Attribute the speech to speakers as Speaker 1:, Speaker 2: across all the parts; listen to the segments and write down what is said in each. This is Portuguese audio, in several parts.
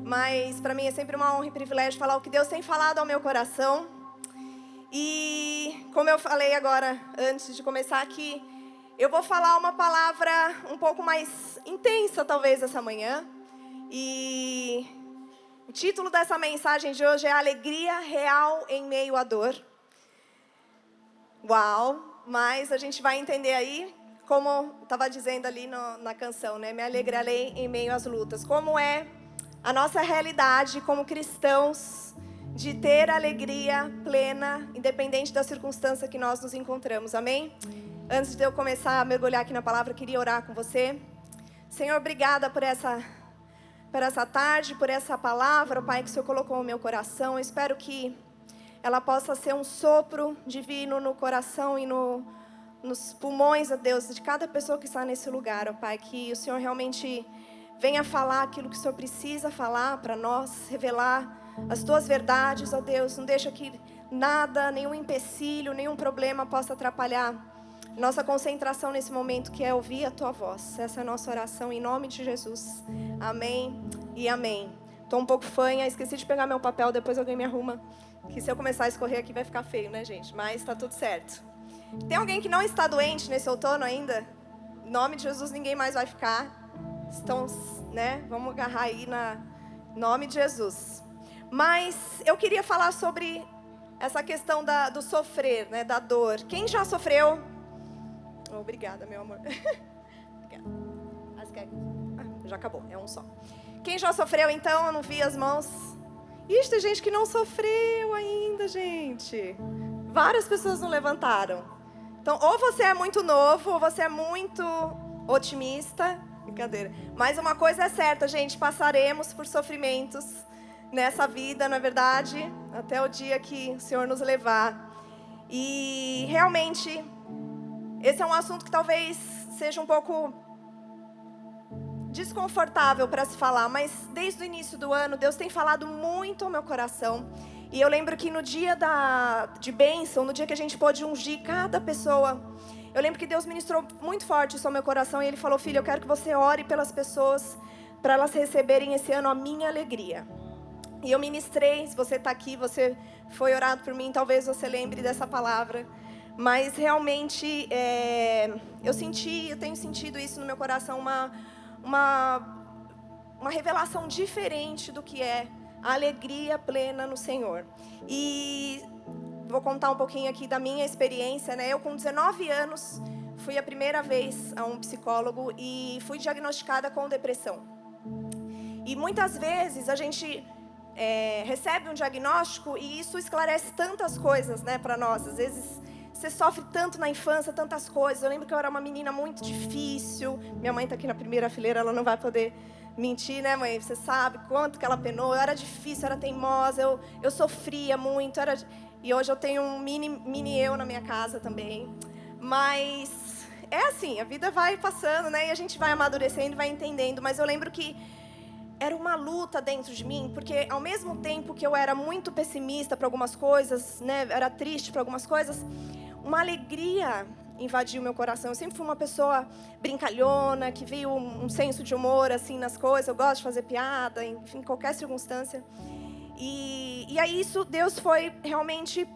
Speaker 1: mas para mim é sempre uma honra e privilégio falar o que Deus tem falado ao meu coração. E como eu falei agora, antes de começar aqui, eu vou falar uma palavra um pouco mais intensa talvez essa manhã. E o título dessa mensagem de hoje é Alegria Real em Meio à Dor. Uau! Mas a gente vai entender aí, como estava dizendo ali na canção, né? Me alegrarei em meio às lutas. Como é a nossa realidade como cristãos de ter alegria plena, independente da circunstância que nós nos encontramos. Amém? Antes de eu começar a mergulhar aqui na palavra, eu queria orar com você. Senhor, obrigada por essa tarde, por essa palavra, Pai, que o Senhor colocou no meu coração. Eu espero que ela possa ser um sopro divino no coração e nos pulmões, ó Deus, de cada pessoa que está nesse lugar, ó Pai. Que o Senhor realmente venha falar aquilo que o Senhor precisa falar para nós, revelar as Tuas verdades, ó Deus. Não deixa que nada, nenhum empecilho, nenhum problema possa atrapalhar nossa concentração nesse momento, que é ouvir a Tua voz. Essa é a nossa oração em nome de Jesus. Amém e amém. Estou um pouco fanha, esqueci de pegar meu papel, depois alguém me arruma. Que se eu começar a escorrer aqui vai ficar feio, né, gente? Mas está tudo certo. Tem alguém que não está doente nesse outono ainda? Em nome de Jesus, ninguém mais vai ficar. Estão, né? Vamos agarrar aí em nome de Jesus. Mas eu queria falar sobre essa questão do sofrer, né? Da dor. Quem já sofreu? Obrigada, meu amor. Já acabou, é um só. Quem já sofreu, então? Eu não vi as mãos. Ixi, tem gente que não sofreu ainda, gente. Várias pessoas não levantaram. Então, ou você é muito novo, ou você é muito otimista. Brincadeira. Mas uma coisa é certa, gente. Passaremos por sofrimentos nessa vida, não é verdade? Até o dia que o Senhor nos levar. E, realmente, esse é um assunto que talvez seja um pouco desconfortável para se falar, mas desde o início do ano, Deus tem falado muito ao meu coração. E eu lembro que no dia de bênção, no dia que a gente pôde ungir cada pessoa, eu lembro que Deus ministrou muito forte isso ao meu coração. E Ele falou: filho, eu quero que você ore pelas pessoas, para elas receberem esse ano a minha alegria. E eu ministrei. Se você está aqui, você foi orado por mim, talvez você lembre dessa palavra. Mas realmente, eu tenho sentido isso no meu coração, uma revelação diferente do que é a alegria plena no Senhor. E vou contar um pouquinho aqui da minha experiência, né? Eu com 19 anos fui a primeira vez a um psicólogo e fui diagnosticada com depressão. E muitas vezes a gente recebe um diagnóstico e isso esclarece tantas coisas, né, para nós. Às vezes você sofre tanto na infância, tantas coisas. Eu lembro que eu era uma menina muito difícil. Minha mãe está aqui na primeira fileira, ela não vai poder mentir, né, mãe? Você sabe quanto que ela penou. Eu era difícil, era teimosa, eu sofria muito. E hoje eu tenho um mini eu na minha casa também. Mas é assim, a vida vai passando, né? E a gente vai amadurecendo, vai entendendo. Mas eu lembro que era uma luta dentro de mim, porque ao mesmo tempo que eu era muito pessimista para algumas coisas, né, era triste para algumas coisas, uma alegria invadiu meu coração. Eu sempre fui uma pessoa brincalhona, que viu um senso de humor assim nas coisas. Eu gosto de fazer piada, enfim, em qualquer circunstância. E aí isso, Deus foi realmente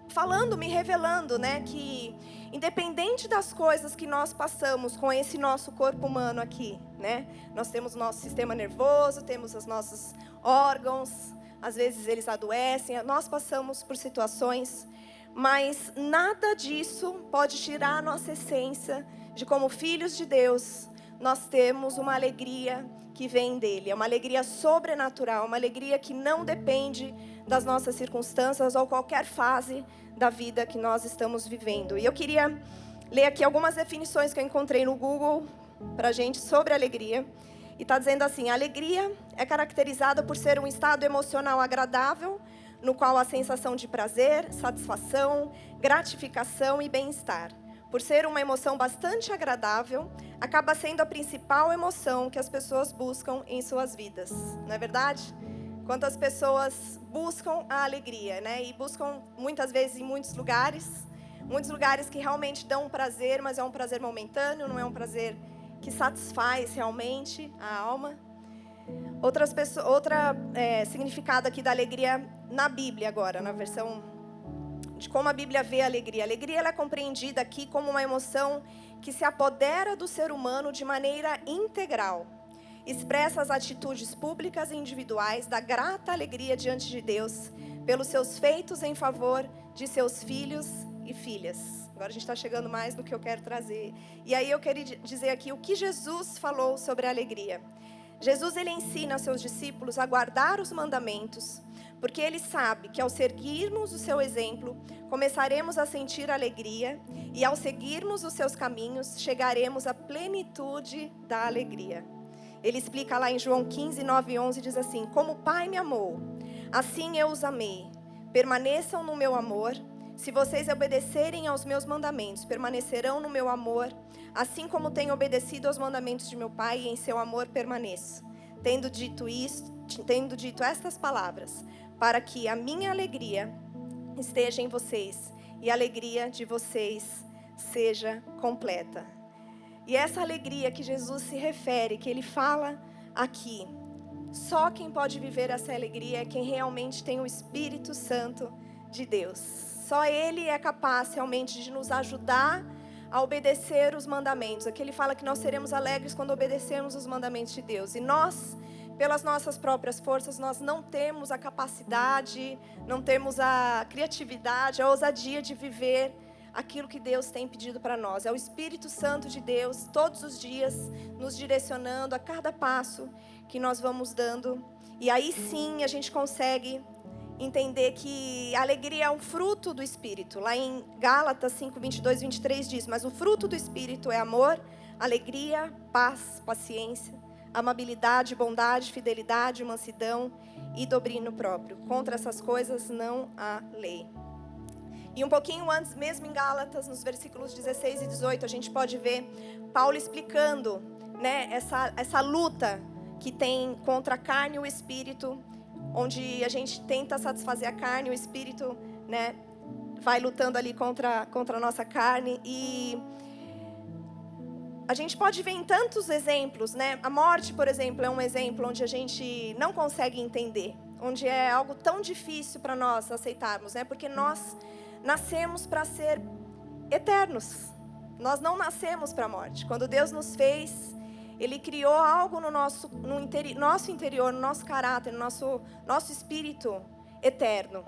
Speaker 1: falando, me revelando, né, que independente das coisas que nós passamos com esse nosso corpo humano aqui, né, nós temos o nosso sistema nervoso, temos os nossos órgãos, às vezes eles adoecem, nós passamos por situações, mas nada disso pode tirar a nossa essência de como filhos de Deus, nós temos uma alegria que vem dele, é uma alegria sobrenatural, uma alegria que não depende das nossas circunstâncias ou qualquer fase da vida que nós estamos vivendo. E eu queria ler aqui algumas definições que eu encontrei no Google para a gente sobre alegria. E está dizendo assim: a alegria é caracterizada por ser um estado emocional agradável, no qual a sensação de prazer, satisfação, gratificação e bem-estar. Por ser uma emoção bastante agradável, acaba sendo a principal emoção que as pessoas buscam em suas vidas. Não é verdade? Quantas pessoas buscam a alegria, né? E buscam muitas vezes em muitos lugares que realmente dão um prazer, mas é um prazer momentâneo, não é um prazer que satisfaz realmente a alma. Significado aqui da alegria na Bíblia agora, na versão de como a Bíblia vê a alegria. A alegria ela é compreendida aqui como uma emoção que se apodera do ser humano de maneira integral. Expressa as atitudes públicas e individuais da grata alegria diante de Deus, pelos seus feitos em favor de seus filhos e filhas. Agora a gente está chegando mais do que eu quero trazer. E aí eu quero dizer aqui o que Jesus falou sobre a alegria. Jesus ele ensina aos seus discípulos a guardar os mandamentos, porque ele sabe que ao seguirmos o seu exemplo, começaremos a sentir alegria, e ao seguirmos os seus caminhos, chegaremos à plenitude da alegria. Ele explica lá em João 15, 9 e 11, diz assim: como o Pai me amou, assim eu os amei. Permaneçam no meu amor. Se vocês obedecerem aos meus mandamentos, permanecerão no meu amor, assim como tenho obedecido aos mandamentos de meu Pai, e em seu amor permaneço. Tendo dito estas palavras, para que a minha alegria esteja em vocês e a alegria de vocês seja completa. E essa alegria que Jesus se refere, que ele fala aqui, só quem pode viver essa alegria é quem realmente tem o Espírito Santo de Deus. Só Ele é capaz realmente de nos ajudar a obedecer os mandamentos. Aqui ele fala que nós seremos alegres quando obedecermos os mandamentos de Deus. E nós, pelas nossas próprias forças, nós não temos a capacidade, não temos a criatividade, a ousadia de viver aquilo que Deus tem pedido para nós. É o Espírito Santo de Deus, todos os dias, nos direcionando a cada passo que nós vamos dando. E aí sim a gente consegue entender que a alegria é um fruto do Espírito. Lá em Gálatas 5, 22 e 23 diz: mas o fruto do Espírito é amor, alegria, paz, paciência, amabilidade, bondade, fidelidade, mansidão e domínio próprio. Contra essas coisas não há lei. E um pouquinho antes, mesmo em Gálatas, nos versículos 16 e 18, a gente pode ver Paulo explicando, né, essa luta que tem contra a carne e o Espírito, onde a gente tenta satisfazer a carne, o Espírito, né, vai lutando ali contra a nossa carne. E a gente pode ver em tantos exemplos, né? A morte, por exemplo, é um exemplo onde a gente não consegue entender, onde é algo tão difícil para nós aceitarmos, né? Porque nós nascemos para ser eternos. Nós não nascemos para a morte. Quando Deus nos fez, Ele criou algo no nosso interior, no nosso caráter, no nosso espírito eterno.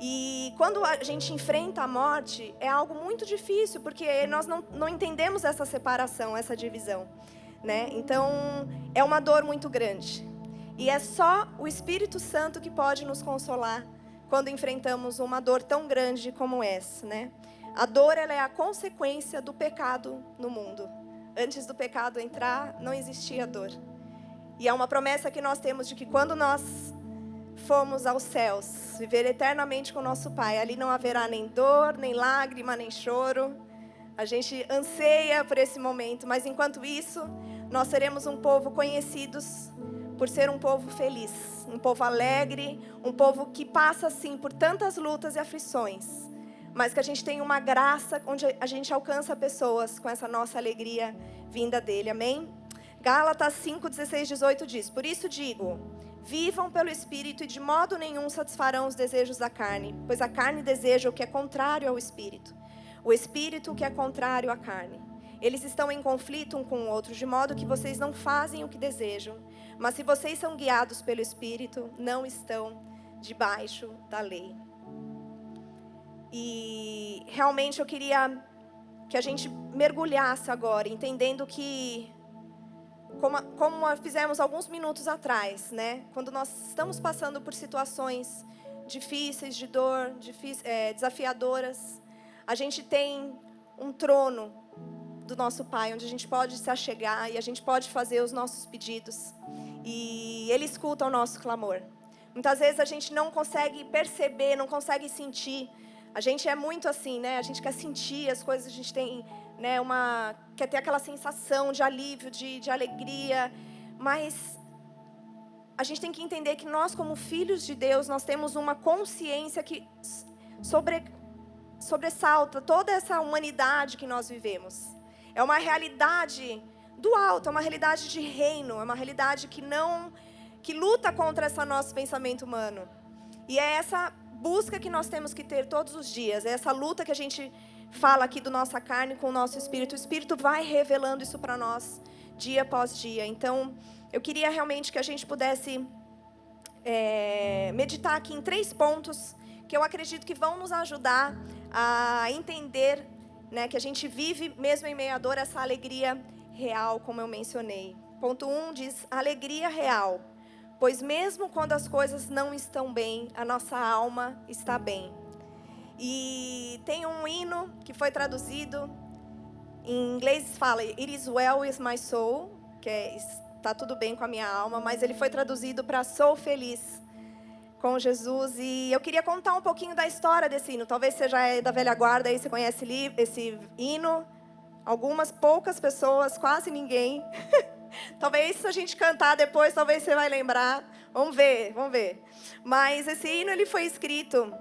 Speaker 1: E quando a gente enfrenta a morte, é algo muito difícil, porque nós não entendemos essa separação, essa divisão, né? Então, é uma dor muito grande. E é só o Espírito Santo que pode nos consolar quando enfrentamos uma dor tão grande como essa, né? A dor, ela é a consequência do pecado no mundo. Antes do pecado entrar, não existia dor. E é uma promessa que nós temos de que quando nós formos aos céus, viver eternamente com o nosso Pai, ali não haverá nem dor, nem lágrima, nem choro. A gente anseia por esse momento, mas enquanto isso, nós seremos um povo conhecidos por ser um povo feliz, um povo alegre, um povo que passa, sim, por tantas lutas e aflições, mas que a gente tem uma graça onde a gente alcança pessoas com essa nossa alegria vinda dele, amém? Gálatas 5, 16, 18 diz: por isso digo, vivam pelo Espírito e de modo nenhum satisfarão os desejos da carne, pois a carne deseja o que é contrário ao Espírito, o Espírito o que é contrário à carne. Eles estão em conflito um com o outro, de modo que vocês não fazem o que desejam. Mas se vocês são guiados pelo Espírito, não estão debaixo da lei. E realmente eu queria que a gente mergulhasse agora, entendendo que, como fizemos alguns minutos atrás, né? Quando nós estamos passando por situações difíceis, de dor, desafiadoras, a gente tem um trono do nosso Pai, onde a gente pode se achegar e a gente pode fazer os nossos pedidos. E Ele escuta o nosso clamor. Muitas vezes a gente não consegue perceber, não consegue sentir. A gente é muito assim, né? A gente quer sentir as coisas, a gente tem, né, quer ter aquela sensação de alívio, de alegria. Mas a gente tem que entender que nós, como filhos de Deus, nós temos uma consciência que sobressalta toda essa humanidade que nós vivemos. É uma realidade do alto, é uma realidade de reino, é uma realidade que que luta contra esse nosso pensamento humano. E é essa busca que nós temos que ter todos os dias, é essa luta que a gente fala aqui do nossa carne com o nosso espírito. O Espírito vai revelando isso para nós dia após dia. Então, eu queria realmente que a gente pudesse meditar aqui em 3 pontos que eu acredito que vão nos ajudar a entender, né, que a gente vive mesmo em meio à dor essa alegria real, como eu mencionei. Ponto 1 diz: alegria real, pois mesmo quando as coisas não estão bem, a nossa alma está bem. E tem um hino que foi traduzido, em inglês fala It is well with my soul, que é está tudo bem com a minha alma, mas ele foi traduzido para sou feliz com Jesus. E eu queria contar um pouquinho da história desse hino. Talvez você já é da velha guarda, aí você conhece esse hino. Algumas poucas pessoas, quase ninguém. Talvez se a gente cantar depois, talvez você vai lembrar. Vamos ver. Mas esse hino ele foi escrito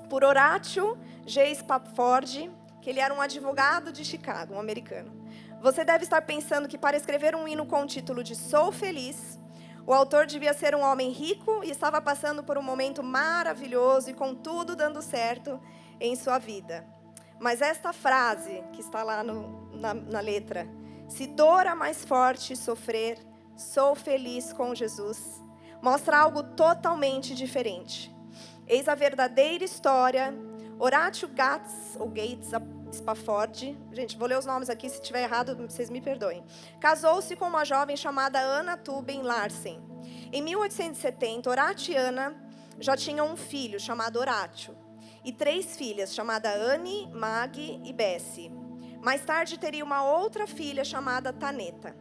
Speaker 1: por Horatio G. Spafford, que ele era um advogado de Chicago, um americano. Você deve estar pensando que para escrever um hino com o título de Sou Feliz, o autor devia ser um homem rico e estava passando por um momento maravilhoso e com tudo dando certo em sua vida. Mas esta frase, que está lá na letra, se dor é mais forte sofrer, sou feliz com Jesus, mostra algo totalmente diferente. Eis a verdadeira história. Horatio Gates Spafford, gente, vou ler os nomes aqui, se estiver errado, vocês me perdoem. Casou-se com uma jovem chamada Anna Tuben Larsen. Em 1870, Horatio e Anna já tinham um filho chamado Horatio e 3 filhas chamadas Anne, Maggie e Bessie. Mais tarde teria uma outra filha chamada Taneta.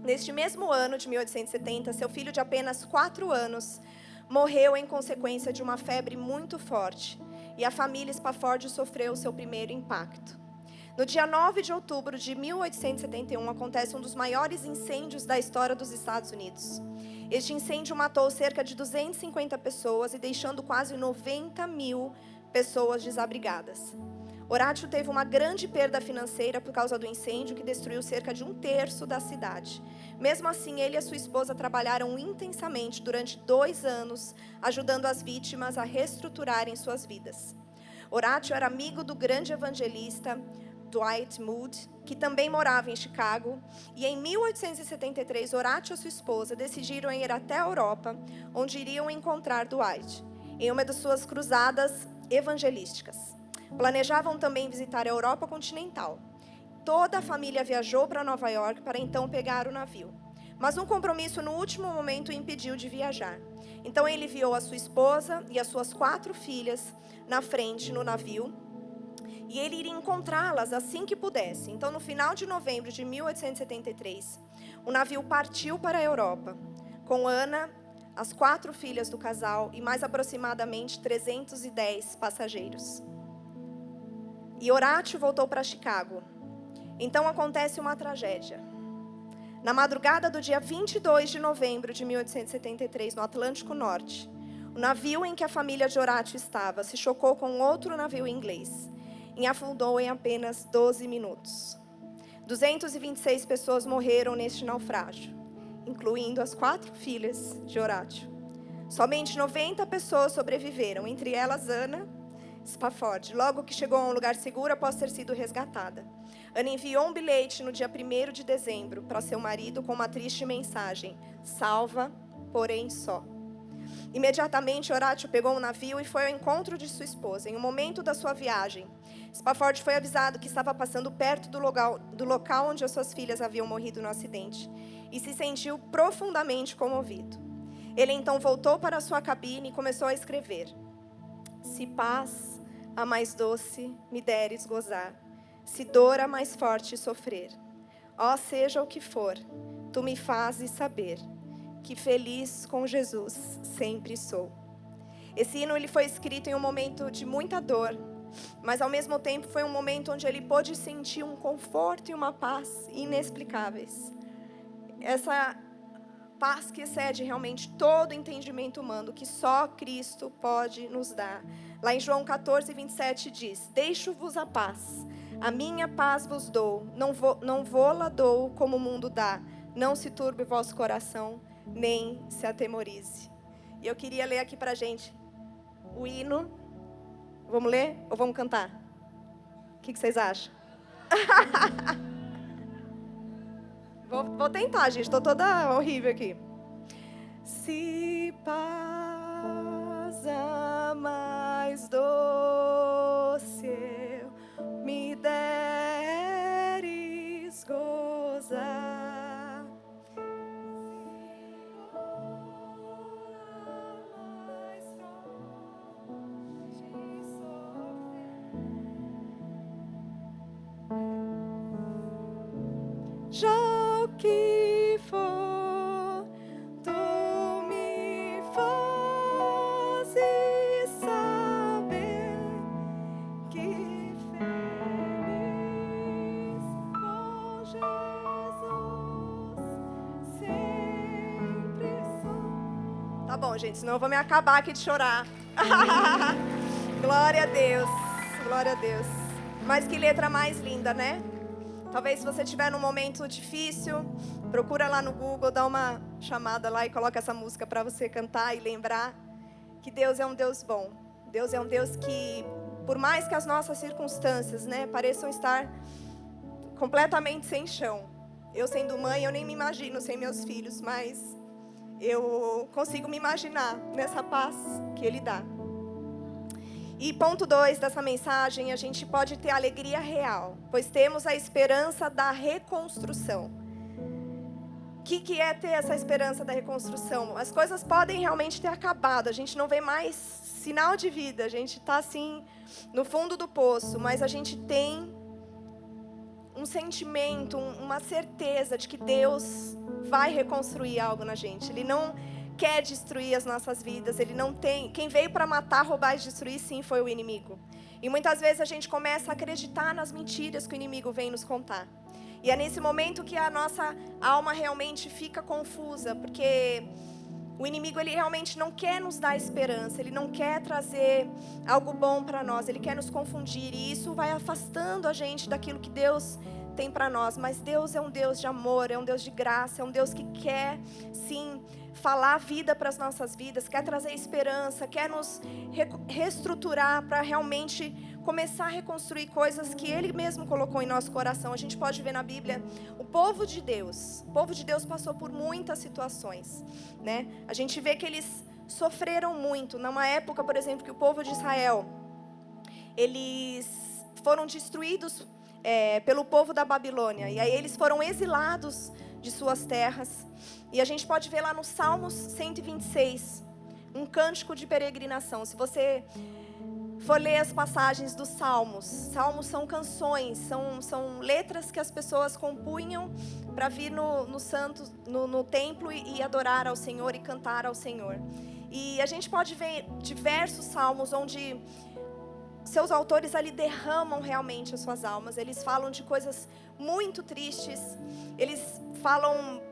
Speaker 1: Neste mesmo ano de 1870, seu filho de apenas 4 anos morreu em consequência de uma febre muito forte. E a família Spafford sofreu seu primeiro impacto. No dia 9 de outubro de 1871, acontece um dos maiores incêndios da história dos Estados Unidos. Este incêndio matou cerca de 250 pessoas e deixando quase 90 mil pessoas desabrigadas. Horatio teve uma grande perda financeira por causa do incêndio que destruiu cerca de 1/3 da cidade. Mesmo assim, ele e a sua esposa trabalharam intensamente durante 2 anos, ajudando as vítimas a reestruturarem suas vidas. Horatio era amigo do grande evangelista Dwight Moody, que também morava em Chicago, e em 1873, Horatio e sua esposa decidiram ir até a Europa, onde iriam encontrar Dwight, em uma das suas cruzadas evangelísticas. Planejavam também visitar a Europa continental. Toda a família viajou para Nova York para então pegar o navio. Mas um compromisso no último momento o impediu de viajar. Então ele enviou a sua esposa e as suas 4 filhas na frente no navio. E ele iria encontrá-las assim que pudesse. Então no final de novembro de 1873, o navio partiu para a Europa, com Ana, as 4 filhas do casal e mais aproximadamente 310 passageiros. E Horatio voltou para Chicago. Então acontece uma tragédia. Na madrugada do dia 22 de novembro de 1873, no Atlântico Norte, o navio em que a família de Horatio estava se chocou com outro navio inglês e afundou em apenas 12 minutos. 226 pessoas morreram neste naufrágio, incluindo as 4 filhas de Horatio. Somente 90 pessoas sobreviveram, entre elas Anna Spafford, logo que chegou a um lugar seguro após ter sido resgatada. Anna enviou um bilhete no dia 1º de dezembro para seu marido com uma triste mensagem: salva, porém só. Imediatamente, Horatio pegou um navio e foi ao encontro de sua esposa. Em um momento da sua viagem, Spafford foi avisado que estava passando perto do local onde as suas filhas haviam morrido no acidente e se sentiu profundamente comovido. Ele então voltou para a sua cabine e começou a escrever: se paz a mais doce me deres gozar, se dor a mais forte sofrer, ó seja o que for, tu me fazes saber que feliz com Jesus sempre sou. Esse hino ele foi escrito em um momento de muita dor, mas ao mesmo tempo foi um momento onde ele pôde sentir um conforto e uma paz inexplicáveis. Essa paz que excede realmente todo entendimento humano, que só Cristo pode nos dar. Lá em João 14:27 diz: deixo-vos a paz, a minha paz vos dou, não vou-la dou como o mundo dá, não se turbe o vosso coração, nem se atemorize. E eu queria ler aqui pra gente o hino. Vamos ler ou vamos cantar? O que vocês acham? Vou tentar, gente. Estou toda horrível aqui. Se paz a mais doce eu me deres gozar, já o que for, tu me fazes saber que feliz com Jesus sempre sou. Tá bom, gente, senão eu vou me acabar aqui de chorar. Glória a Deus, glória a Deus. Mas que letra mais linda, né? Talvez se você estiver num momento difícil, procura lá no Google, dá uma chamada lá e coloca essa música para você cantar e lembrar que Deus é um Deus bom. Deus é um Deus que, por mais que as nossas circunstâncias, né, pareçam estar completamente sem chão. Eu sendo mãe, eu nem me imagino sem meus filhos, mas eu consigo me imaginar nessa paz que Ele dá. E ponto 2 dessa mensagem, a gente pode ter alegria real, pois temos a esperança da reconstrução. O que é ter essa esperança da reconstrução? As coisas podem realmente ter acabado, a gente não vê mais sinal de vida, a gente está assim no fundo do poço, mas a gente tem um sentimento, uma certeza de que Deus vai reconstruir algo na gente. Ele não quer destruir as nossas vidas, Ele não tem. Quem veio para matar, roubar e destruir, sim, foi o inimigo. E muitas vezes a gente começa a acreditar nas mentiras que o inimigo vem nos contar. E é nesse momento que a nossa alma realmente fica confusa, porque o inimigo, ele realmente não quer nos dar esperança, ele não quer trazer algo bom para nós, ele quer nos confundir, e isso vai afastando a gente daquilo que Deus tem para nós. Mas Deus é um Deus de amor, é um Deus de graça, é um Deus que quer, sim, falar a vida para as nossas vidas, quer trazer esperança, quer nos reestruturar para realmente começar a reconstruir coisas que Ele mesmo colocou em nosso coração. A gente pode ver na Bíblia, o povo de Deus passou por muitas situações, né? A gente vê que eles sofreram muito, numa época, por exemplo, que o povo de Israel, eles foram destruídos pelo povo da Babilônia, e aí eles foram exilados de suas terras. E a gente pode ver lá no Salmos 126, um cântico de peregrinação. Se você for ler as passagens dos Salmos são canções, são letras que as pessoas compunham para vir no templo e adorar ao Senhor e cantar ao Senhor. E a gente pode ver diversos salmos onde seus autores ali derramam realmente as suas almas. Eles falam de coisas muito tristes, eles falam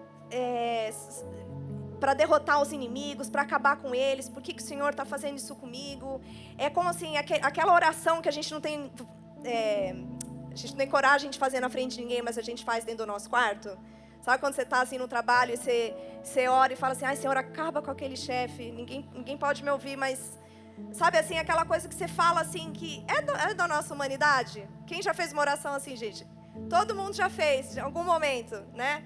Speaker 1: para derrotar os inimigos, para acabar com eles. Por que o Senhor está fazendo isso comigo? É como assim, aquela oração que a gente não tem coragem de fazer na frente de ninguém, mas a gente faz dentro do nosso quarto. Sabe quando você está assim no trabalho e você ora e fala assim: ai, Senhor, acaba com aquele chefe, ninguém pode me ouvir, mas... Sabe assim, aquela coisa que você fala assim, que é da nossa humanidade? Quem já fez uma oração assim, gente? Todo mundo já fez, em algum momento, né?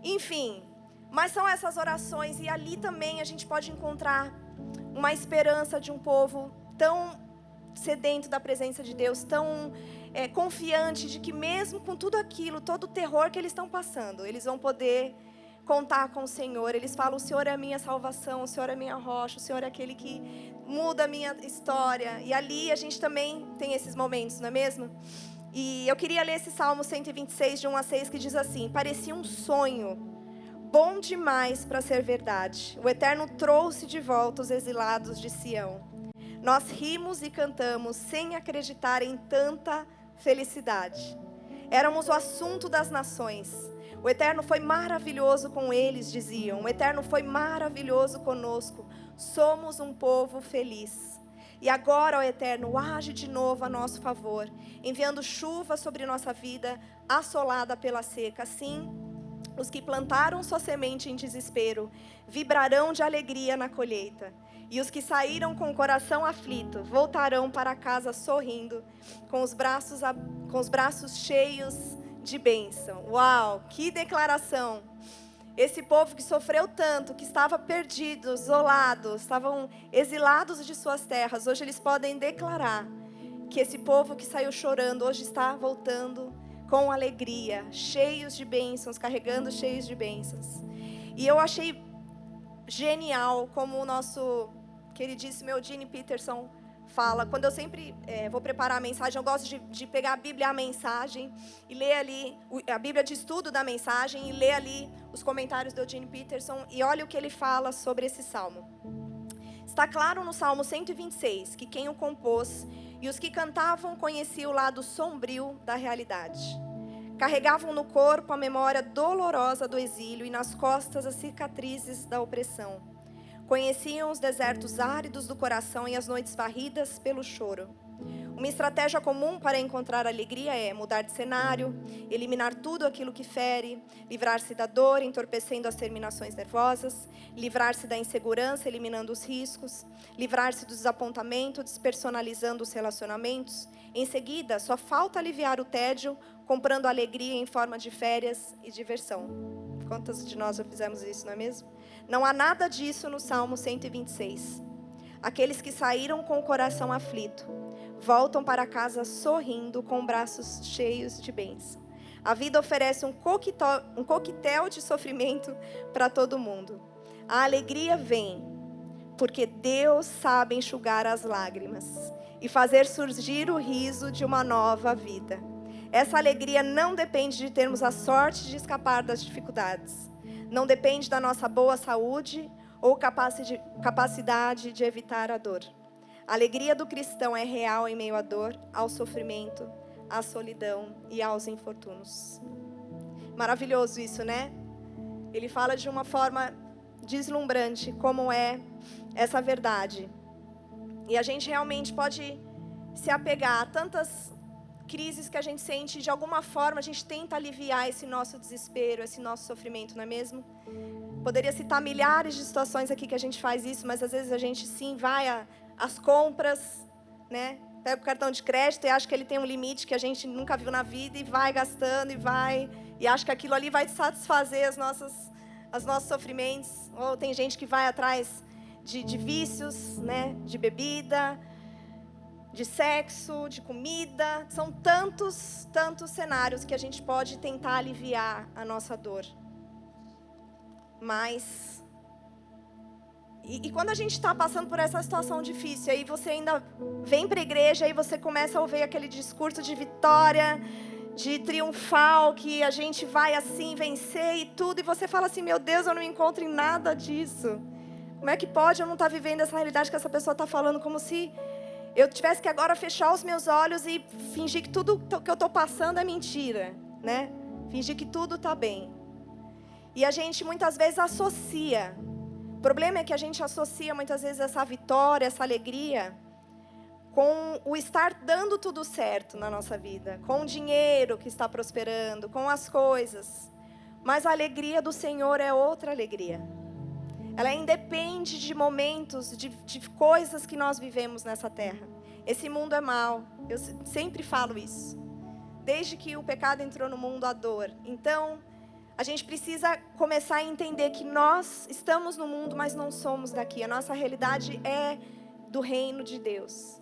Speaker 1: Enfim, mas são essas orações, e ali também a gente pode encontrar uma esperança de um povo tão sedento da presença de Deus, tão confiante de que mesmo com tudo aquilo, todo o terror que eles estão passando, eles vão poder contar com o Senhor. Eles falam: o Senhor é a minha salvação, o Senhor é a minha rocha, o Senhor é aquele que muda a minha história. E ali a gente também tem esses momentos, não é mesmo? E eu queria ler esse Salmo 126, de 1 a 6, que diz assim: parecia um sonho, bom demais para ser verdade. O Eterno trouxe de volta os exilados de Sião. Nós rimos e cantamos sem acreditar em tanta felicidade. Éramos o assunto das nações. O Eterno foi maravilhoso com eles, diziam. O Eterno foi maravilhoso conosco. Somos um povo feliz. E agora, ó Eterno, age de novo a nosso favor, enviando chuva sobre nossa vida, assolada pela seca. Assim, Os que plantaram sua semente em desespero vibrarão de alegria na colheita. E os que saíram com o coração aflito voltarão para casa sorrindo, com os braços cheios de bênção. Uau, que declaração! Esse povo que sofreu tanto, que estava perdido, isolado, estavam exilados de suas terras, hoje eles podem declarar que esse povo que saiu chorando, hoje está voltando com alegria, cheios de bênçãos, carregando cheios de bênçãos. E eu achei genial como o nosso queridíssimo Eugene Peterson fala. Quando eu sempre vou preparar a mensagem, eu gosto de pegar a Bíblia, a mensagem, e ler ali, a Bíblia de estudo da mensagem, e ler ali os comentários do Eugene Peterson, e olha o que ele fala sobre esse salmo. Está claro no Salmo 126 que quem o compôs e os que cantavam conheciam o lado sombrio da realidade. Carregavam no corpo a memória dolorosa do exílio e nas costas as cicatrizes da opressão. Conheciam os desertos áridos do coração e as noites varridas pelo choro. Uma estratégia comum para encontrar alegria é mudar de cenário, eliminar tudo aquilo que fere, livrar-se da dor, entorpecendo as terminações nervosas, livrar-se da insegurança, eliminando os riscos, livrar-se do desapontamento, despersonalizando os relacionamentos. Em seguida, só falta aliviar o tédio, comprando alegria em forma de férias e diversão. Quantas de nós já fizemos isso, não é mesmo? Não há nada disso no Salmo 126. Aqueles que saíram com o coração aflito voltam para casa sorrindo, com braços cheios de bênção. A vida oferece um coquetel de sofrimento para todo mundo. A alegria vem porque Deus sabe enxugar as lágrimas e fazer surgir o riso de uma nova vida. Essa alegria não depende de termos a sorte de escapar das dificuldades. Não depende da nossa boa saúde ou capacidade de evitar a dor. A alegria do cristão é real em meio à dor, ao sofrimento, à solidão e aos infortúnios. Maravilhoso isso, né? Ele fala de uma forma deslumbrante como é essa verdade. E a gente realmente pode se apegar a tantas crises que a gente sente, de alguma forma a gente tenta aliviar esse nosso desespero, esse nosso sofrimento, não é mesmo? Poderia citar milhares de situações aqui que a gente faz isso, mas às vezes a gente sim vai às compras, né? Pega o cartão de crédito e acha que ele tem um limite que a gente nunca viu na vida e vai gastando e acha que aquilo ali vai satisfazer os nossos sofrimentos. Ou tem gente que vai atrás de vícios, né? De bebida, de sexo, de comida. São tantos cenários que a gente pode tentar aliviar a nossa dor. Mas e quando a gente está passando por essa situação difícil, aí você ainda vem para a igreja, aí você começa a ouvir aquele discurso de vitória, de triunfal, que a gente vai assim vencer e tudo, e você fala assim: meu Deus, eu não me encontro em nada disso. Como é que pode eu não estar vivendo essa realidade que essa pessoa está falando? Como se eu tivesse que agora fechar os meus olhos e fingir que tudo que eu estou passando é mentira, né? Fingir que tudo está bem. E a gente muitas vezes associa. O problema é que a gente associa muitas vezes essa vitória, essa alegria, com o estar dando tudo certo na nossa vida, com o dinheiro que está prosperando, com as coisas. Mas a alegria do Senhor é outra alegria. Ela independe de momentos, de coisas que nós vivemos nessa terra. Esse mundo é mau, eu sempre falo isso. Desde que o pecado entrou no mundo, a dor. Então, a gente precisa começar a entender que nós estamos no mundo, mas não somos daqui. A nossa realidade é do reino de Deus.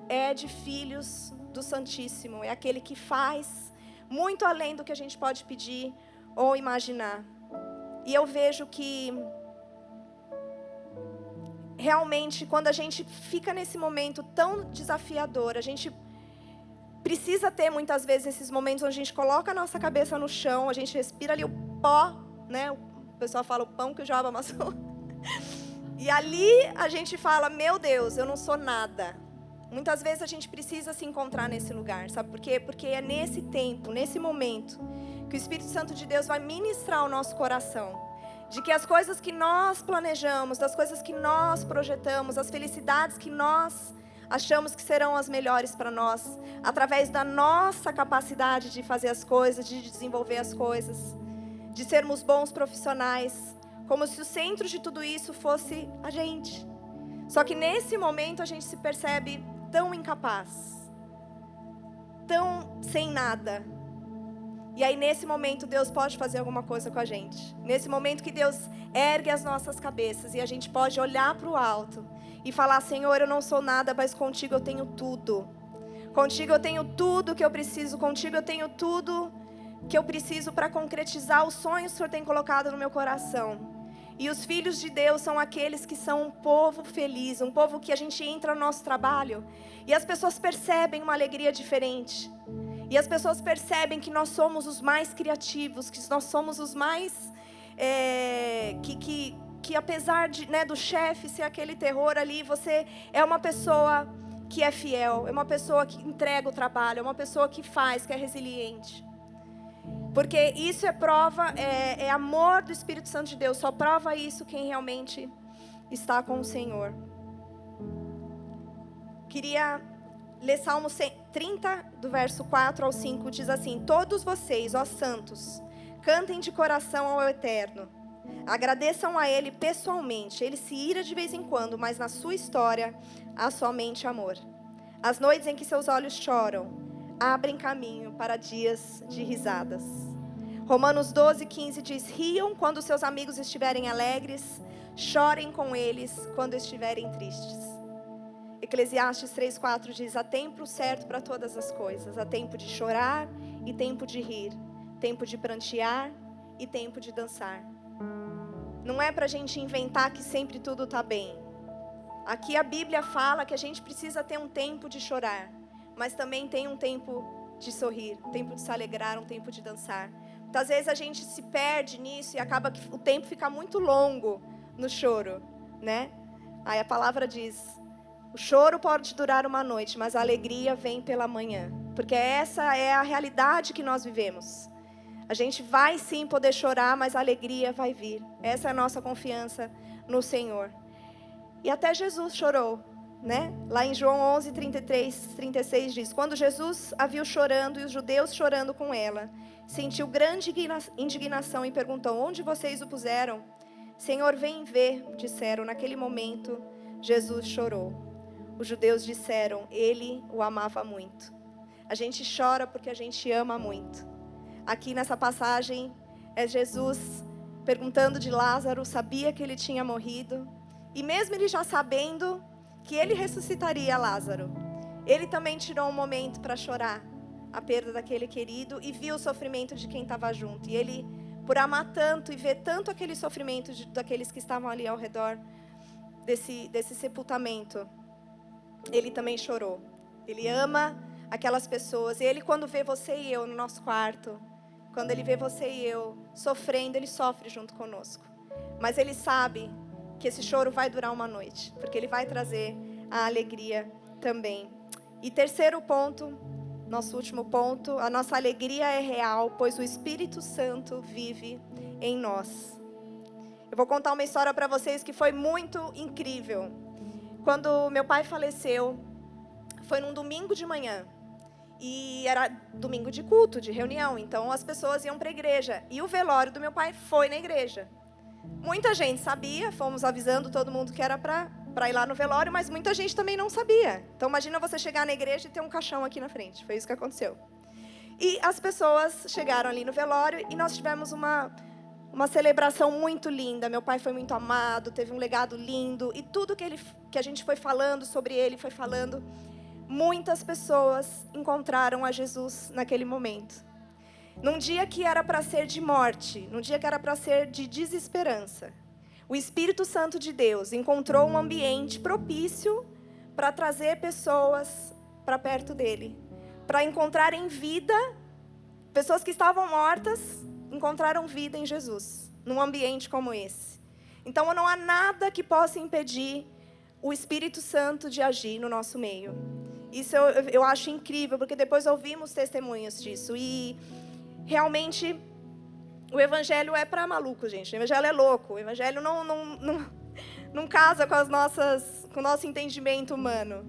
Speaker 1: É de filhos do Santíssimo. É aquele que faz muito além do que a gente pode pedir ou imaginar. E eu vejo que realmente, quando a gente fica nesse momento tão desafiador, a gente precisa ter muitas vezes esses momentos onde a gente coloca a nossa cabeça no chão, a gente respira ali o pó, né? O pessoal fala o pão que o diabo amassou. E ali a gente fala: meu Deus, eu não sou nada. Muitas vezes a gente precisa se encontrar nesse lugar, sabe por quê? Porque é nesse tempo, nesse momento, que o Espírito Santo de Deus vai ministrar o nosso coração. De que as coisas que nós planejamos, das coisas que nós projetamos, as felicidades que nós achamos que serão as melhores para nós, através da nossa capacidade de fazer as coisas, de desenvolver as coisas, de sermos bons profissionais, como se o centro de tudo isso fosse a gente. Só que nesse momento a gente se percebe tão incapaz, tão sem nada. E aí nesse momento Deus pode fazer alguma coisa com a gente. Nesse momento que Deus ergue as nossas cabeças e a gente pode olhar para o alto e falar: Senhor, eu não sou nada, mas contigo eu tenho tudo. Contigo eu tenho tudo que eu preciso, contigo eu tenho tudo que eu preciso para concretizar os sonhos que o Senhor tem colocado no meu coração. E os filhos de Deus são aqueles que são um povo feliz, um povo que a gente entra no nosso trabalho e as pessoas percebem uma alegria diferente. E as pessoas percebem que nós somos os mais criativos, que nós somos os mais... que apesar de, do chefe ser aquele terror ali, você é uma pessoa que é fiel, é uma pessoa que entrega o trabalho, é uma pessoa que faz, que é resiliente. Porque isso é prova, é amor do Espírito Santo de Deus. Só prova isso quem realmente está com o Senhor. Queria ler Salmo 30, do verso 4 ao 5, diz assim: todos vocês, ó santos, cantem de coração ao Eterno. Agradeçam a Ele pessoalmente. Ele se ira de vez em quando, mas na sua história há somente amor. As noites em que seus olhos choram abrem caminho para dias de risadas. Romanos 12:15 diz: riam quando seus amigos estiverem alegres, chorem com eles quando estiverem tristes. Eclesiastes 3:4 diz: há tempo certo para todas as coisas, há tempo de chorar e tempo de rir, tempo de prantear e tempo de dançar. Não é para a gente inventar que sempre tudo está bem. Aqui a Bíblia fala que a gente precisa ter um tempo de chorar, mas também tem um tempo de sorrir, um tempo de se alegrar, um tempo de dançar. Muitas vezes a gente se perde nisso e acaba que o tempo fica muito longo no choro, né? Aí a palavra diz: o choro pode durar uma noite, mas a alegria vem pela manhã. Porque essa é a realidade que nós vivemos. A gente vai sim poder chorar, mas a alegria vai vir. Essa é a nossa confiança no Senhor. E até Jesus chorou, né? Lá em João 11:33-36 diz: quando Jesus a viu chorando e os judeus chorando com ela, sentiu grande indignação e perguntou: onde vocês o puseram? Senhor, vem ver, disseram. Naquele momento, Jesus chorou. Os judeus disseram: ele o amava muito. A gente chora porque a gente ama muito. Aqui nessa passagem é Jesus perguntando de Lázaro, sabia que ele tinha morrido. E mesmo ele já sabendo que ele ressuscitaria Lázaro, ele também tirou um momento para chorar a perda daquele querido e viu o sofrimento de quem estava junto. E ele, por amar tanto e ver tanto aquele sofrimento daqueles que estavam ali ao redor desse sepultamento, ele também chorou. Ele ama aquelas pessoas. E ele, quando vê você e eu no nosso quarto, quando ele vê você e eu sofrendo, ele sofre junto conosco. Mas ele sabe que esse choro vai durar uma noite, porque ele vai trazer a alegria também. E terceiro ponto, nosso último ponto: a nossa alegria é real, pois o Espírito Santo vive em nós. Eu vou contar uma história para vocês que foi muito incrível. Quando meu pai faleceu, foi num domingo de manhã. E era domingo de culto, de reunião, então as pessoas iam para a igreja. E o velório do meu pai foi na igreja. Muita gente sabia, fomos avisando todo mundo que era para ir lá no velório, mas muita gente também não sabia. Então imagina você chegar na igreja e ter um caixão aqui na frente. Foi isso que aconteceu. E as pessoas chegaram ali no velório e nós tivemos uma celebração muito linda. Meu pai foi muito amado, teve um legado lindo. E tudo que a gente foi falando sobre ele, foi falando, muitas pessoas encontraram a Jesus naquele momento. Num dia que era para ser de morte, num dia que era para ser de desesperança, o Espírito Santo de Deus encontrou um ambiente propício para trazer pessoas para perto dele, para encontrarem vida. Pessoas que estavam mortas encontraram vida em Jesus, num ambiente como esse. Então não há nada que possa impedir o Espírito Santo de agir no nosso meio. Isso eu acho incrível, porque depois ouvimos testemunhos disso. E realmente o Evangelho é para maluco, gente. O Evangelho é louco. O Evangelho não casa com com o nosso entendimento humano.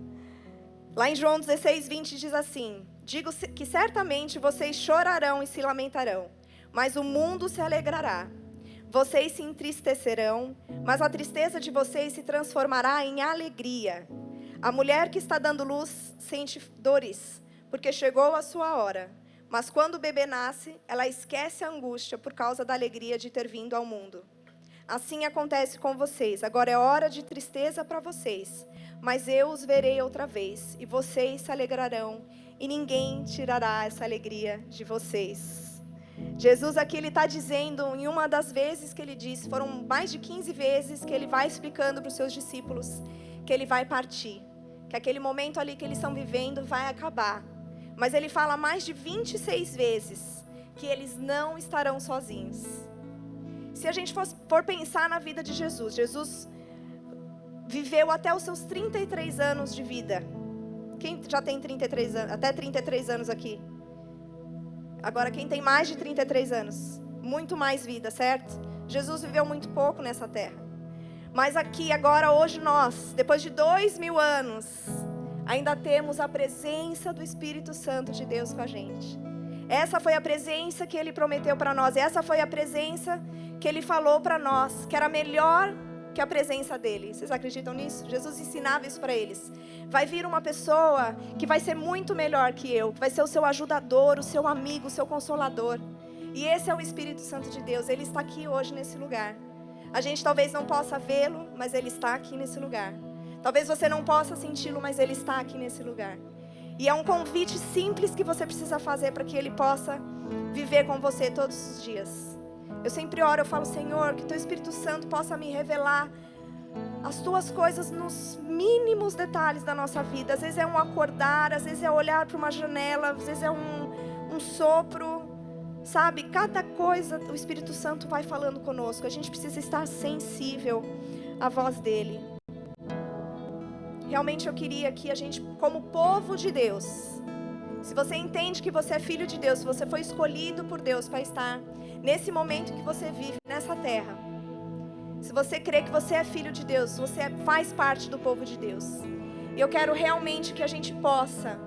Speaker 1: Lá em João 16:20 diz assim: digo que certamente vocês chorarão e se lamentarão, mas o mundo se alegrará. Vocês se entristecerão, mas a tristeza de vocês se transformará em alegria. A mulher que está dando luz sente dores, porque chegou a sua hora. Mas quando o bebê nasce, ela esquece a angústia por causa da alegria de ter vindo ao mundo. Assim acontece com vocês. Agora é hora de tristeza para vocês, mas eu os verei outra vez, e vocês se alegrarão, e ninguém tirará essa alegria de vocês. Jesus aqui, ele está dizendo, em uma das vezes que ele disse, foram mais de 15 vezes que ele vai explicando para os seus discípulos, que ele vai partir, que aquele momento ali que eles estão vivendo vai acabar. Mas ele fala mais de 26 vezes que eles não estarão sozinhos. Se a gente for pensar na vida de Jesus, Jesus viveu até os seus 33 anos de vida. Quem já tem 33 anos, até 33 anos aqui? Agora, quem tem mais de 33 anos? Muito mais vida, certo? Jesus viveu muito pouco nessa terra. Mas aqui, agora, hoje nós, depois de 2000 anos, ainda temos a presença do Espírito Santo de Deus com a gente. Essa foi a presença que Ele prometeu para nós. Essa foi a presença que Ele falou para nós, que era melhor que a presença dEle. Vocês acreditam nisso? Jesus ensinava isso para eles. Vai vir uma pessoa que vai ser muito melhor que eu, que vai ser o seu ajudador, o seu amigo, o seu consolador. E esse é o Espírito Santo de Deus. Ele está aqui hoje nesse lugar. A gente talvez não possa vê-lo, mas Ele está aqui nesse lugar. Talvez você não possa senti-lo, mas Ele está aqui nesse lugar. E é um convite simples que você precisa fazer para que Ele possa viver com você todos os dias. Eu sempre oro, eu falo, Senhor, que Teu Espírito Santo possa me revelar as Tuas coisas nos mínimos detalhes da nossa vida. Às vezes é um acordar, às vezes é olhar para uma janela, às vezes é um sopro, sabe? Cada coisa o Espírito Santo vai falando conosco. A gente precisa estar sensível à voz dEle. Realmente eu queria que a gente, como povo de Deus, se você entende que você é filho de Deus, se você foi escolhido por Deus para estar nesse momento que você vive nessa terra, se você crê que você é filho de Deus, você faz parte do povo de Deus, e eu quero realmente que a gente possa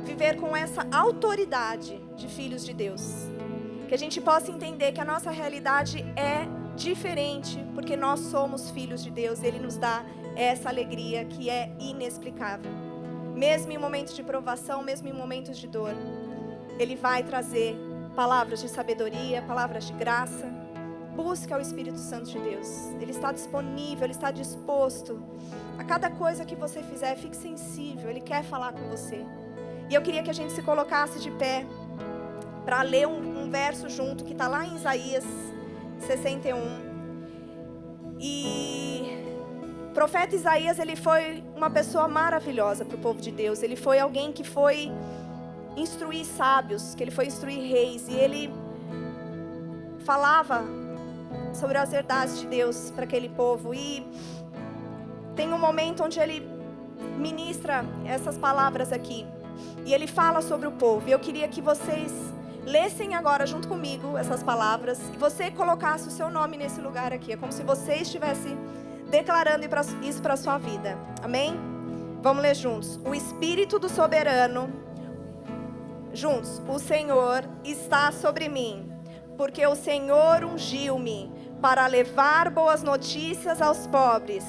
Speaker 1: viver com essa autoridade de filhos de Deus, que a gente possa entender que a nossa realidade é diferente, porque nós somos filhos de Deus. Ele nos dá essa alegria que é inexplicável. Mesmo em momentos de provação, mesmo em momentos de dor, Ele vai trazer palavras de sabedoria, palavras de graça. Busca o Espírito Santo de Deus. Ele está disponível, Ele está disposto. A cada coisa que você fizer, fique sensível. Ele quer falar com você. E eu queria que a gente se colocasse de pé para ler um verso junto, que está lá em Isaías 61. E o profeta Isaías, ele foi uma pessoa maravilhosa para o povo de Deus. Ele foi alguém que foi instruir sábios, que ele foi instruir reis. E ele falava sobre as verdades de Deus para aquele povo. E tem um momento onde ele ministra essas palavras aqui. E ele fala sobre o povo. E eu queria que vocês lessem agora junto comigo essas palavras. E você colocasse o seu nome nesse lugar aqui. É como se você estivesse declarando isso para a sua vida. Amém? Vamos ler juntos. O Espírito do Soberano, juntos. O Senhor está sobre mim, porque o Senhor ungiu-me para levar boas notícias aos pobres.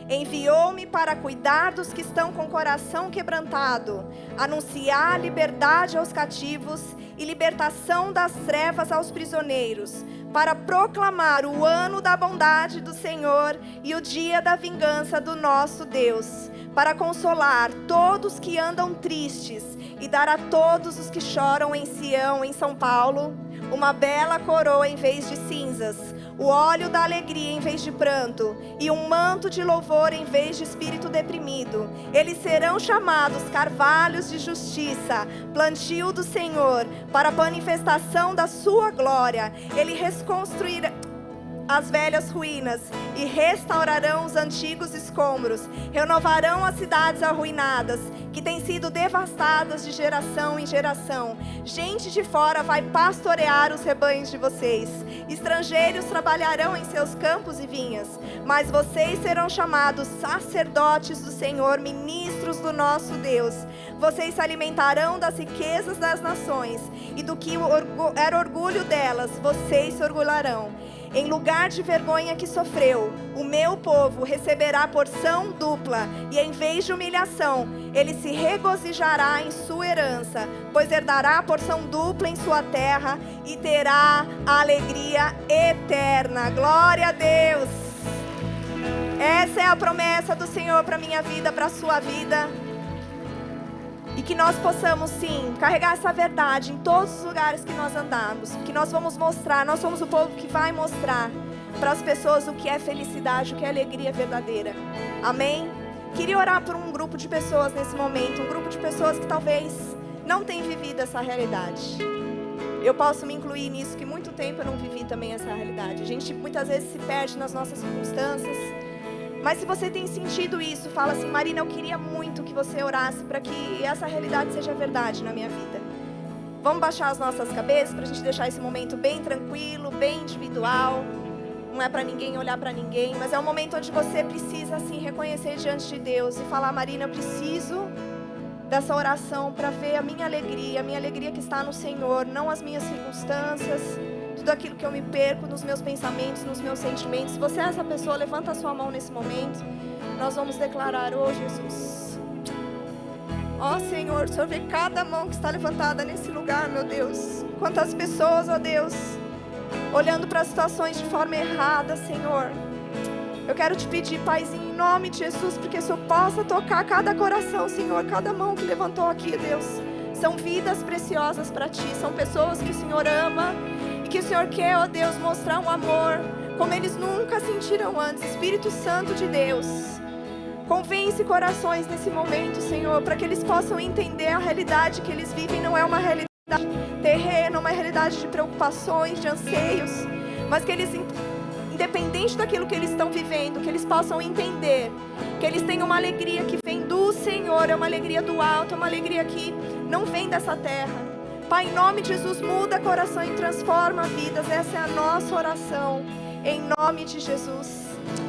Speaker 1: Enviou-me para cuidar dos que estão com o coração quebrantado, anunciar liberdade aos cativos e libertação das trevas aos prisioneiros, para proclamar o ano da bondade do Senhor e o dia da vingança do nosso Deus, para consolar todos que andam tristes e dar a todos os que choram em Sião, em São Paulo, uma bela coroa em vez de cinzas, o óleo da alegria em vez de pranto, e um manto de louvor em vez de espírito deprimido. Eles serão chamados carvalhos de justiça, plantio do Senhor, para a manifestação da sua glória. Ele reconstruirá. as velhas ruínas e restaurarão os antigos escombros. Renovarão as cidades arruinadas, que têm sido devastadas de geração em geração. Gente de fora vai pastorear os rebanhos de vocês. Estrangeiros trabalharão em seus campos e vinhas. Mas vocês serão chamados sacerdotes do Senhor, ministros do nosso Deus. Vocês se alimentarão das riquezas das nações, e do que era orgulho delas, vocês se orgulharão. Em lugar de vergonha que sofreu, o meu povo receberá porção dupla, e em vez de humilhação, ele se regozijará em sua herança, pois herdará a porção dupla em sua terra e terá a alegria eterna. Glória a Deus! Essa é a promessa do Senhor para a minha vida, para a sua vida. E que nós possamos sim carregar essa verdade em todos os lugares que nós andarmos. Que nós vamos mostrar, nós somos o povo que vai mostrar para as pessoas o que é felicidade, o que é alegria verdadeira. Amém? Queria orar por um grupo de pessoas nesse momento. Um grupo de pessoas que talvez não tenham vivido essa realidade. Eu posso me incluir nisso, que muito tempo eu não vivi também essa realidade. A gente muitas vezes se perde nas nossas circunstâncias. Mas se você tem sentido isso, fala assim: Marina, eu queria muito que você orasse para que essa realidade seja verdade na minha vida. Vamos baixar as nossas cabeças para a gente deixar esse momento bem tranquilo, bem individual. Não é para ninguém olhar para ninguém, mas é um momento onde você precisa assim reconhecer diante de Deus e falar: Marina, eu preciso dessa oração para ver a minha alegria que está no Senhor, não as minhas circunstâncias, tudo aquilo que eu me perco nos meus pensamentos, nos meus sentimentos. Se você é essa pessoa, levanta a sua mão nesse momento. Nós vamos declarar: oh Jesus, ó Senhor, o Senhor vê cada mão que está levantada nesse lugar, meu Deus. Quantas pessoas, ó Deus, olhando para as situações de forma errada, Senhor. Eu quero te pedir, Paizinho, em nome de Jesus, porque o Senhor possa tocar cada coração, Senhor, cada mão que levantou aqui, Deus. São vidas preciosas para Ti, são pessoas que o Senhor ama e que o Senhor quer, ó Deus, mostrar um amor como eles nunca sentiram antes. Espírito Santo de Deus, convence corações nesse momento, Senhor, para que eles possam entender a realidade que eles vivem. Não é uma realidade terrena, uma realidade de preocupações, de anseios, mas que eles, independente daquilo que eles estão vivendo, que eles possam entender que eles têm uma alegria que vem do Senhor, é uma alegria do alto, é uma alegria que não vem dessa terra. Pai, em nome de Jesus, muda coração e transforma vidas. Essa é a nossa oração, em nome de Jesus.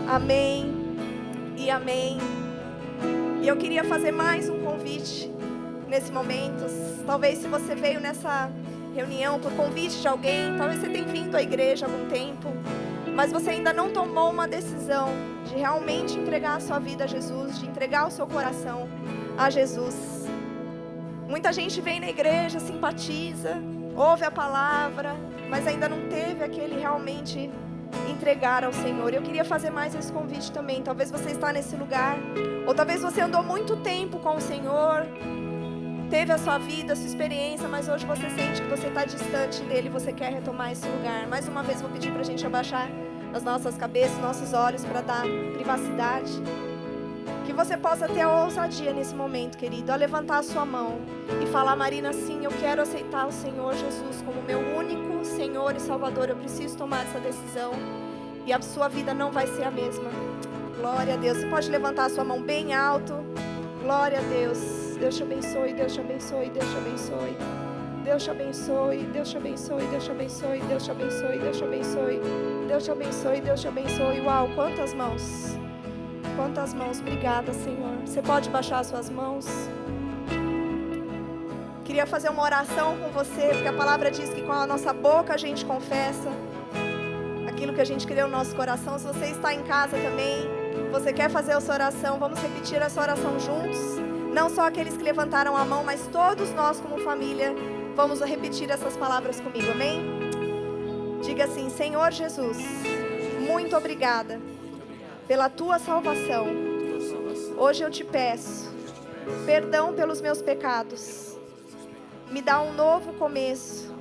Speaker 1: Amém e amém. E eu queria fazer mais um convite nesse momento. Talvez se você veio nessa reunião por convite de alguém, talvez você tenha vindo à igreja há algum tempo, mas você ainda não tomou uma decisão de realmente entregar a sua vida a Jesus, de entregar o seu coração a Jesus. Muita gente vem na igreja, simpatiza, ouve a palavra, mas ainda não teve aquele realmente entregar ao Senhor. Eu queria fazer mais esse convite também. Talvez você está nesse lugar, ou talvez você andou muito tempo com o Senhor, teve a sua vida, a sua experiência, mas hoje você sente que você está distante dele, você quer retomar esse lugar. Mais uma vez vou pedir para a gente abaixar as nossas cabeças, nossos olhos, para dar privacidade. Que você possa ter a ousadia nesse momento, querido, a levantar a sua mão e falar: Marina, sim, eu quero aceitar o Senhor Jesus como meu único Senhor e Salvador. Eu preciso tomar essa decisão e a sua vida não vai ser a mesma. Glória a Deus. Você pode levantar a sua mão bem alto. Glória a Deus. Deus te abençoe, Deus te abençoe, Deus te abençoe. Deus te abençoe, Deus te abençoe, Deus te abençoe, Deus te abençoe, Deus te abençoe, Deus te abençoe, Deus te abençoe. Uau, quantas mãos! Quantas mãos, obrigada, Senhor. Você pode baixar as suas mãos. Queria fazer uma oração com você, porque a palavra diz que com a nossa boca a gente confessa aquilo que a gente crê no nosso coração. Se você está em casa também, você quer fazer a sua oração, vamos repetir essa oração juntos. Não só aqueles que levantaram a mão, mas todos nós como família, vamos repetir essas palavras comigo, amém? Diga assim: Senhor Jesus, muito obrigada pela Tua salvação. Hoje eu te peço perdão pelos meus pecados. Me dá um novo começo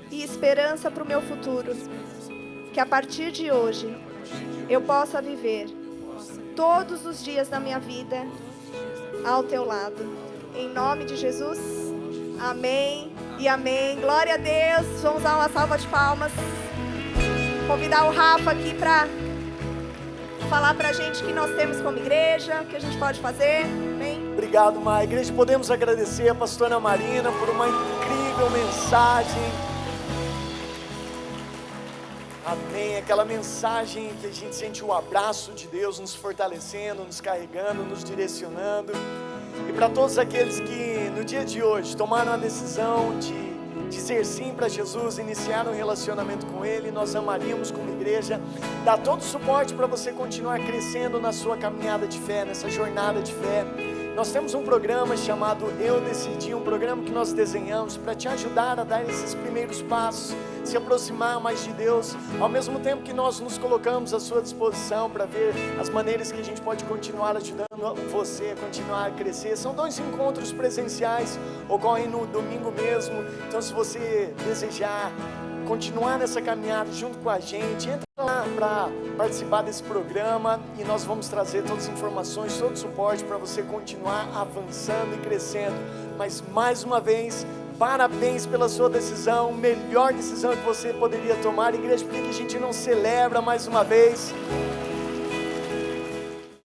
Speaker 1: e esperança para o meu futuro. Que a partir de hoje eu possa viver todos os dias da minha vida ao Teu lado. Em nome de Jesus, amém e amém. Glória a Deus. Vamos dar uma salva de palmas. convidar o Rafa aqui para falar para a gente o que nós temos como igreja, o que a gente pode fazer. Amém?
Speaker 2: Obrigado, Mai. Igreja, podemos agradecer a pastora Marina por uma incrível mensagem. Amém. Aquela mensagem que a gente sente o abraço de Deus nos fortalecendo, nos carregando, nos direcionando. E para todos aqueles que no dia de hoje tomaram a decisão de dizer sim para Jesus, iniciar um relacionamento com Ele, nós amaríamos como igreja dar todo o suporte para você continuar crescendo na sua caminhada de fé, nessa jornada de fé. Nós temos um programa chamado Eu Decidi, um programa que nós desenhamos para te ajudar a dar esses primeiros passos, se aproximar mais de Deus, ao mesmo tempo que nós nos colocamos à sua disposição para ver as maneiras que a gente pode continuar ajudando você a continuar a crescer. São 2 encontros presenciais, ocorrem no domingo mesmo, então se você desejar continuar nessa caminhada junto com a gente, entra lá para participar desse programa e nós vamos trazer todas as informações, todo o suporte para você continuar avançando e crescendo. Mas mais uma vez, parabéns pela sua decisão, melhor decisão que você poderia tomar, igreja, porque a gente não celebra mais uma vez